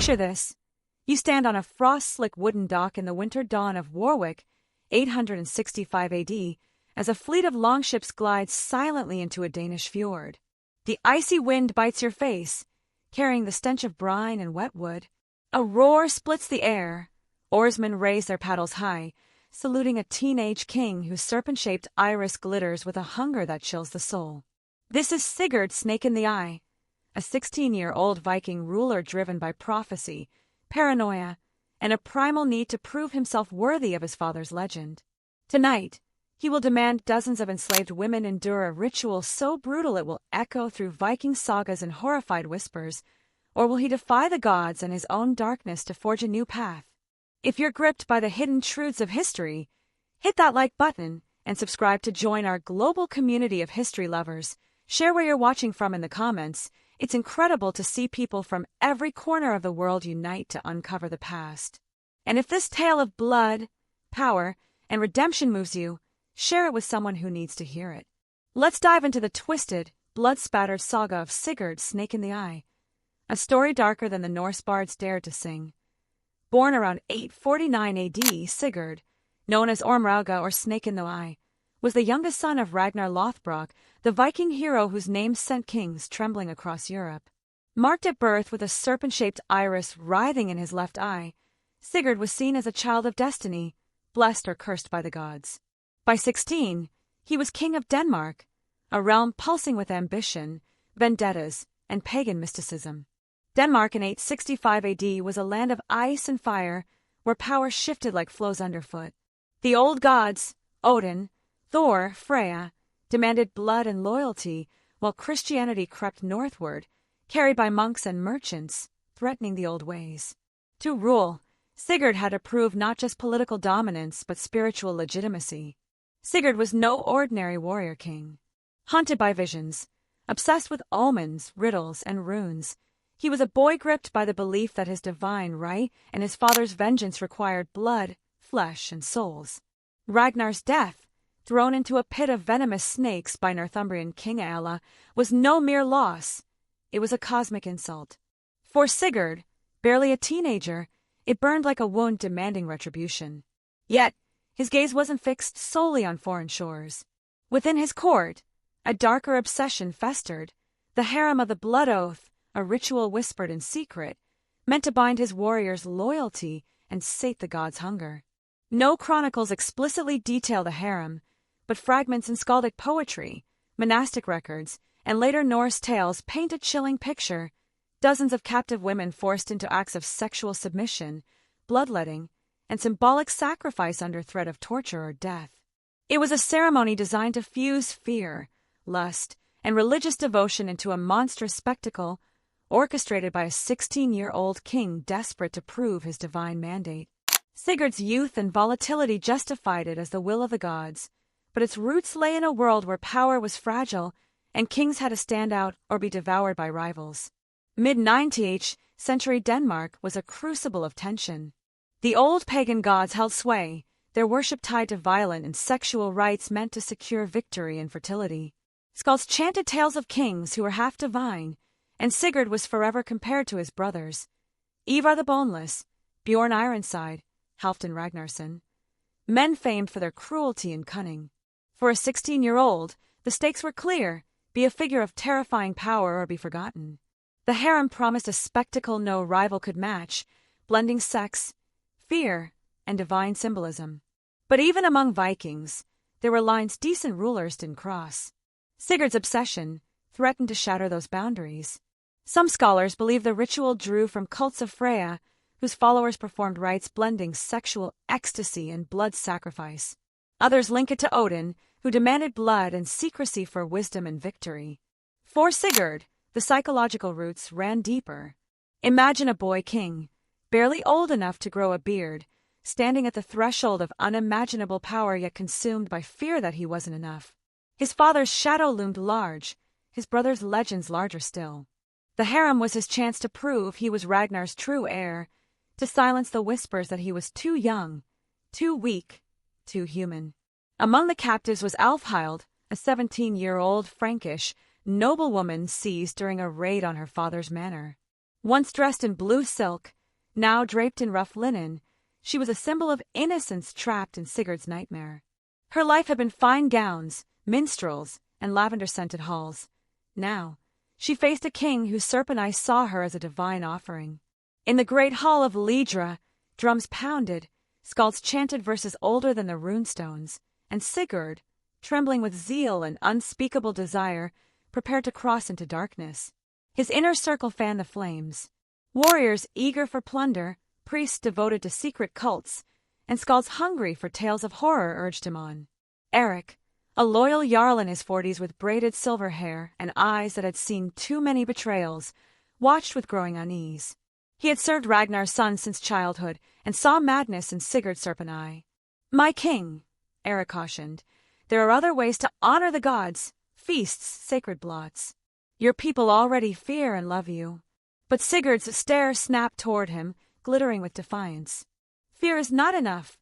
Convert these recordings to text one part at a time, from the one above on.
Picture this. You stand on a frost-slick wooden dock in the winter dawn of Warwick, 865 AD, as a fleet of longships glides silently into a Danish fjord. The icy wind bites your face, carrying the stench of brine and wet wood. A roar splits the air. Oarsmen raise their paddles high, saluting a teenage king whose serpent-shaped iris glitters with a hunger that chills the soul. This is Sigurd Snake-in-the-Eye, a 16-year-old Viking ruler driven by prophecy, paranoia, and a primal need to prove himself worthy of his father's legend. Tonight, he will demand dozens of enslaved women endure a ritual so brutal it will echo through Viking sagas in horrified whispers, or will he defy the gods and his own darkness to forge a new path? If you're gripped by the hidden truths of history, hit that like button and subscribe to join our global community of history lovers. Share where you're watching from in the comments. It's incredible to see people from every corner of the world unite to uncover the past. And if this tale of blood, power, and redemption moves you, share it with someone who needs to hear it. Let's dive into the twisted, blood-spattered saga of Sigurd Snake-in-the-Eye, a story darker than the Norse bards dared to sing. Born around 849 AD, Sigurd, known as Ormrauga or Snake-in-the-Eye, was the youngest son of Ragnar Lothbrok, the Viking hero whose name sent kings trembling across Europe. Marked at birth with a serpent-shaped iris writhing in his left eye, Sigurd was seen as a child of destiny, blessed or cursed by the gods. By 16, he was king of Denmark, a realm pulsing with ambition, vendettas, and pagan mysticism. Denmark in 865 AD was a land of ice and fire where power shifted like flows underfoot. The old gods, Odin, Thor, Freya, demanded blood and loyalty, while Christianity crept northward, carried by monks and merchants, threatening the old ways. To rule, Sigurd had to prove not just political dominance but spiritual legitimacy. Sigurd was no ordinary warrior king. Haunted by visions, obsessed with omens, riddles, and runes, he was a boy gripped by the belief that his divine right and his father's vengeance required blood, flesh, and souls. Ragnar's death, thrown into a pit of venomous snakes by Northumbrian King Aella, was no mere loss. It was a cosmic insult. For Sigurd, barely a teenager, it burned like a wound demanding retribution. Yet, his gaze wasn't fixed solely on foreign shores. Within his court, a darker obsession festered, the harem of the Blood Oath, a ritual whispered in secret, meant to bind his warriors' loyalty and sate the gods' hunger. No chronicles explicitly detail the harem, but fragments in skaldic poetry, monastic records, and later Norse tales paint a chilling picture. Dozens of captive women forced into acts of sexual submission, bloodletting, and symbolic sacrifice under threat of torture or death. It was a ceremony designed to fuse fear, lust, and religious devotion into a monstrous spectacle, orchestrated by a 16-year-old king desperate to prove his divine mandate. Sigurd's youth and volatility justified it as the will of the gods, but its roots lay in a world where power was fragile and kings had to stand out or be devoured by rivals. Mid-19th century Denmark was a crucible of tension. The old pagan gods held sway, their worship tied to violent and sexual rites meant to secure victory and fertility. Skalds chanted tales of kings who were half divine, and Sigurd was forever compared to his brothers, Ivar the Boneless, Bjorn Ironside, Halfdan Ragnarsson, men famed for their cruelty and cunning. For a 16-year-old, the stakes were clear: be a figure of terrifying power or be forgotten. The harem promised a spectacle no rival could match, blending sex, fear, and divine symbolism. But even among Vikings, there were lines decent rulers didn't cross. Sigurd's obsession threatened to shatter those boundaries. Some scholars believe the ritual drew from cults of Freya, whose followers performed rites blending sexual ecstasy and blood sacrifice. Others link it to Odin, who demanded blood and secrecy for wisdom and victory. For Sigurd, the psychological roots ran deeper. Imagine a boy king, barely old enough to grow a beard, standing at the threshold of unimaginable power yet consumed by fear that he wasn't enough. His father's shadow loomed large, his brother's legends larger still. The harem was his chance to prove he was Ragnar's true heir, to silence the whispers that he was too young, too weak, too human. Among the captives was Alfhild, a 17-year-old Frankish noblewoman seized during a raid on her father's manor. Once dressed in blue silk, now draped in rough linen, she was a symbol of innocence trapped in Sigurd's nightmare. Her life had been fine gowns, minstrels, and lavender-scented halls. Now, she faced a king whose serpent eyes saw her as a divine offering. In the great hall of Lidra, drums pounded, skalds chanted verses older than the runestones, and Sigurd, trembling with zeal and unspeakable desire, prepared to cross into darkness. His inner circle fanned the flames. Warriors eager for plunder, priests devoted to secret cults, and skalds hungry for tales of horror urged him on. Eric, a loyal jarl in his 40s with braided silver hair and eyes that had seen too many betrayals, watched with growing unease. He had served Ragnar's son since childhood and saw madness in Sigurd's serpent eye. "My king," Eric cautioned, "there are other ways to honor the gods, feasts, sacred blots. Your people already fear and love you." But Sigurd's stare snapped toward him, glittering with defiance. "Fear is not enough.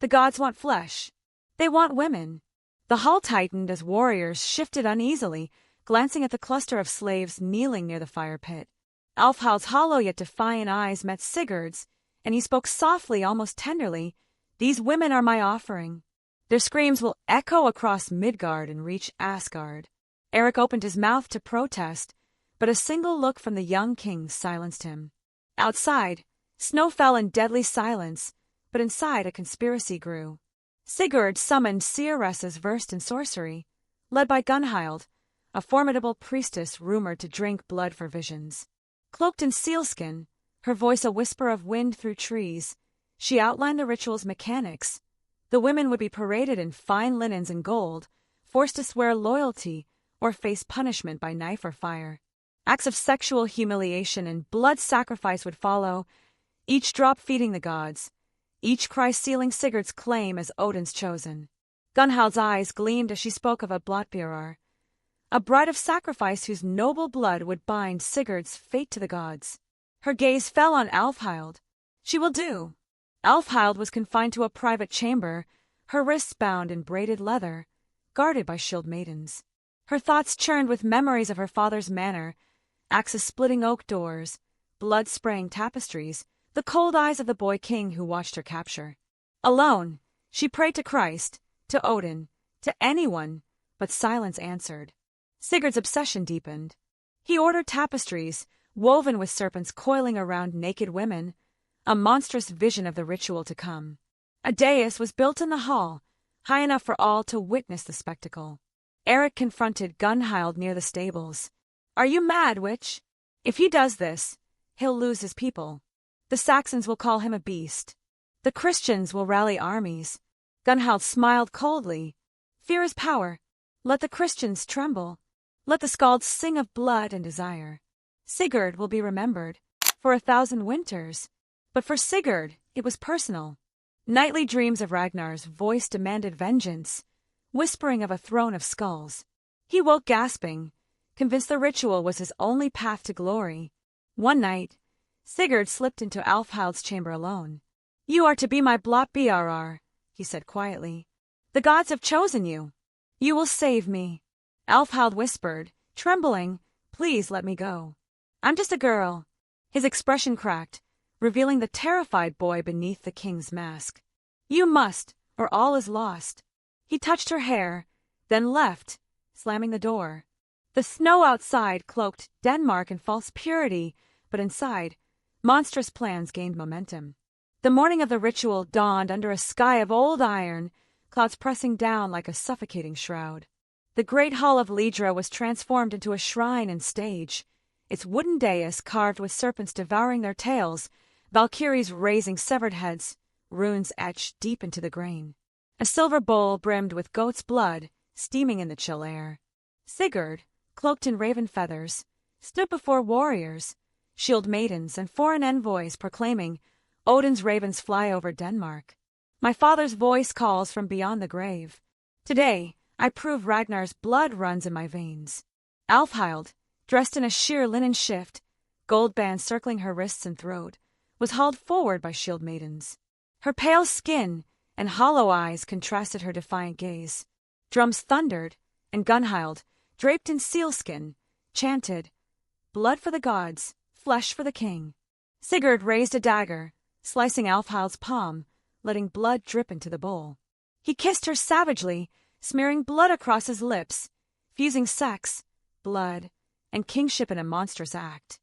The gods want flesh. They want women." The hall tightened as warriors shifted uneasily, glancing at the cluster of slaves kneeling near the fire pit. Alfhild's hollow yet defiant eyes met Sigurd's, and he spoke softly, almost tenderly. "These women are my offering. Their screams will echo across Midgard and reach Asgard." Eric opened his mouth to protest, but a single look from the young king silenced him. Outside, snow fell in deadly silence, but inside a conspiracy grew. Sigurd summoned seeresses versed in sorcery, led by Gunhild, a formidable priestess rumored to drink blood for visions. Cloaked in sealskin, her voice a whisper of wind through trees, she outlined the ritual's mechanics. The women would be paraded in fine linens and gold, forced to swear loyalty or face punishment by knife or fire. Acts of sexual humiliation and blood sacrifice would follow, each drop feeding the gods, each cry sealing Sigurd's claim as Odin's chosen. Gunhild's eyes gleamed as she spoke of a Blotbjörn, a bride of sacrifice whose noble blood would bind Sigurd's fate to the gods. Her gaze fell on Alfhild. "She will do." Alfhild was confined to a private chamber, her wrists bound in braided leather, guarded by shield maidens. Her thoughts churned with memories of her father's manor, axes splitting oak doors, blood-spraying tapestries, the cold eyes of the boy king who watched her capture. Alone, she prayed to Christ, to Odin, to anyone, but silence answered. Sigurd's obsession deepened. He ordered tapestries, woven with serpents coiling around naked women, a monstrous vision of the ritual to come. A dais was built in the hall, high enough for all to witness the spectacle. Eric confronted Gunhild near the stables. "Are you mad, witch? If he does this, he'll lose his people. The Saxons will call him a beast. The Christians will rally armies." Gunhild smiled coldly. "Fear is power. Let the Christians tremble. Let the skalds sing of blood and desire. Sigurd will be remembered for 1,000 winters. But for Sigurd, it was personal. Nightly dreams of Ragnar's voice demanded vengeance, whispering of a throne of skulls. He woke gasping, convinced the ritual was his only path to glory. One night, Sigurd slipped into Alfhild's chamber alone. "You are to be my Blotbjörn," he said quietly. "The gods have chosen you. You will save me." Alfhild whispered, trembling, "Please let me go. I'm just a girl." His expression cracked, revealing the terrified boy beneath the king's mask. "You must, or all is lost." He touched her hair, then left, slamming the door. The snow outside cloaked Denmark in false purity, but inside, monstrous plans gained momentum. The morning of the ritual dawned under a sky of old iron, clouds pressing down like a suffocating shroud. The great hall of Lidra was transformed into a shrine and stage, its wooden dais carved with serpents devouring their tails, valkyries raising severed heads, runes etched deep into the grain. A silver bowl brimmed with goat's blood, steaming in the chill air. Sigurd, cloaked in raven feathers, stood before warriors, shield maidens, and foreign envoys proclaiming, "Odin's ravens fly over Denmark. My father's voice calls from beyond the grave. Today, I prove Ragnar's blood runs in my veins." Alfhild, dressed in a sheer linen shift, gold bands circling her wrists and throat, was hauled forward by shield maidens. Her pale skin and hollow eyes contrasted her defiant gaze. Drums thundered, and Gunhild, draped in sealskin, chanted, "Blood for the gods, flesh for the king. Sigurd raised a dagger, slicing Alfhild's palm, letting blood drip into the bowl. He kissed her savagely, smearing blood across his lips, fusing sex, blood, and kingship in a monstrous act.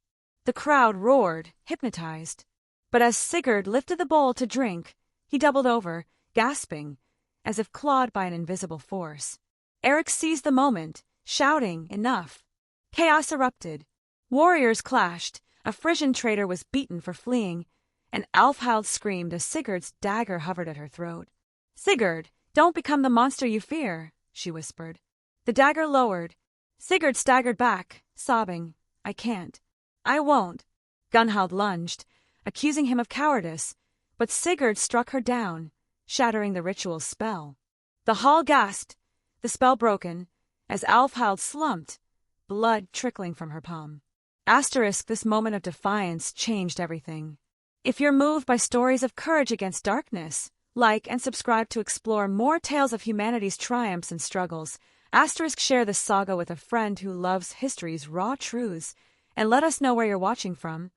The crowd roared, hypnotized. But as Sigurd lifted the bowl to drink, he doubled over, gasping, as if clawed by an invisible force. Eric seized the moment, shouting, "Enough!" Chaos erupted. Warriors clashed, a Frisian traitor was beaten for fleeing, and Alfhild screamed as Sigurd's dagger hovered at her throat. "Sigurd, don't become the monster you fear," she whispered. The dagger lowered. Sigurd staggered back, sobbing, "I can't. I won't." Gunhild lunged, accusing him of cowardice, but Sigurd struck her down, shattering the ritual's spell. The hall gasped, the spell broken, as Alfhild slumped, blood trickling from her palm. This moment of defiance changed everything. If you're moved by stories of courage against darkness, like and subscribe to explore more tales of humanity's triumphs and struggles. Share this saga with a friend who loves history's raw truths, and let us know where you're watching from.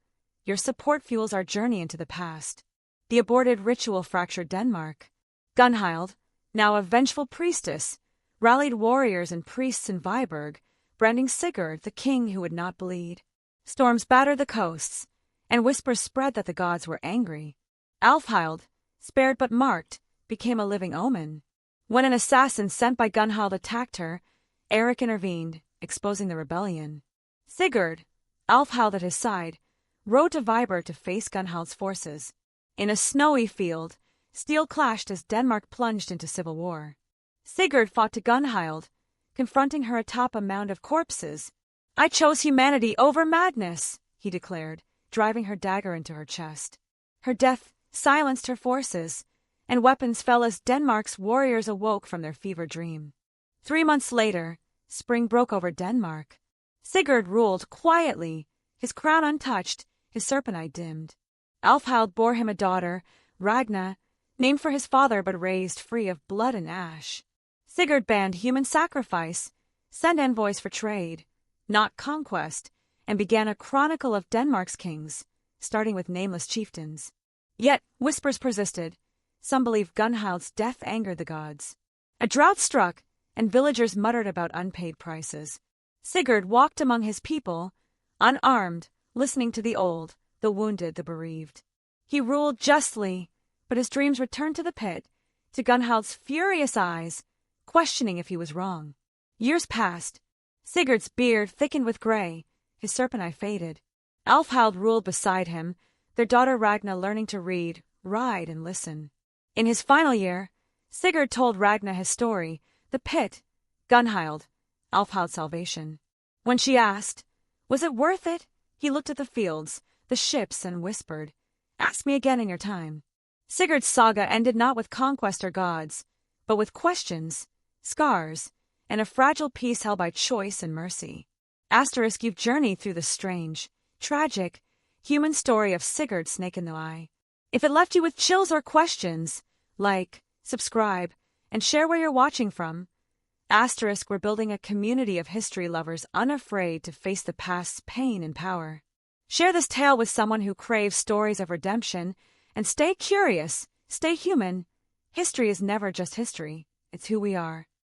Your support fuels our journey into the past. The aborted ritual fractured Denmark. Gunhild, now a vengeful priestess, rallied warriors and priests in Viborg, branding Sigurd the king who would not bleed. Storms battered the coasts, and whispers spread that the gods were angry. Alfhild, spared but marked, became a living omen. When an assassin sent by Gunhild attacked her, Eric intervened, exposing the rebellion. Sigurd, Alfhild at his side, rode to Viborg to face Gunhild's forces. In a snowy field, steel clashed as Denmark plunged into civil war. Sigurd fought to Gunhild, confronting her atop a mound of corpses. "I chose humanity over madness," he declared, driving her dagger into her chest. Her death silenced her forces, and weapons fell as Denmark's warriors awoke from their fever dream. 3 months later, spring broke over Denmark. Sigurd ruled quietly, his crown untouched, his serpent eye dimmed. Alfhild bore him a daughter, Ragna, named for his father but raised free of blood and ash. Sigurd banned human sacrifice, sent envoys for trade, not conquest, and began a chronicle of Denmark's kings, starting with nameless chieftains. Yet whispers persisted. Some believed Gunhild's death angered the gods. A drought struck, and villagers muttered about unpaid prices. Sigurd walked among his people, unarmed, listening to the old, the wounded, the bereaved. He ruled justly, but his dreams returned to the pit, to Gunhild's furious eyes, questioning if he was wrong. Years passed. Sigurd's beard thickened with gray, his serpent eye faded. Alfhild ruled beside him, their daughter Ragna learning to read, ride, and listen. In his final year, Sigurd told Ragna his story, the pit, Gunhild, Alfhild's salvation. When she asked, "Was it worth it?" he looked at the fields, the ships, and whispered, "Ask me again in your time." Sigurd's saga ended not with conquest or gods, but with questions, scars, and a fragile peace held by choice and mercy. You've journeyed through the strange, tragic, human story of Sigurd Snake-in-the-Eye. If it left you with chills or questions, like, subscribe, and share where you're watching from. We're building a community of history lovers unafraid to face the past's pain and power. Share this tale with someone who craves stories of redemption, and stay curious, stay human. History is never just history, it's who we are.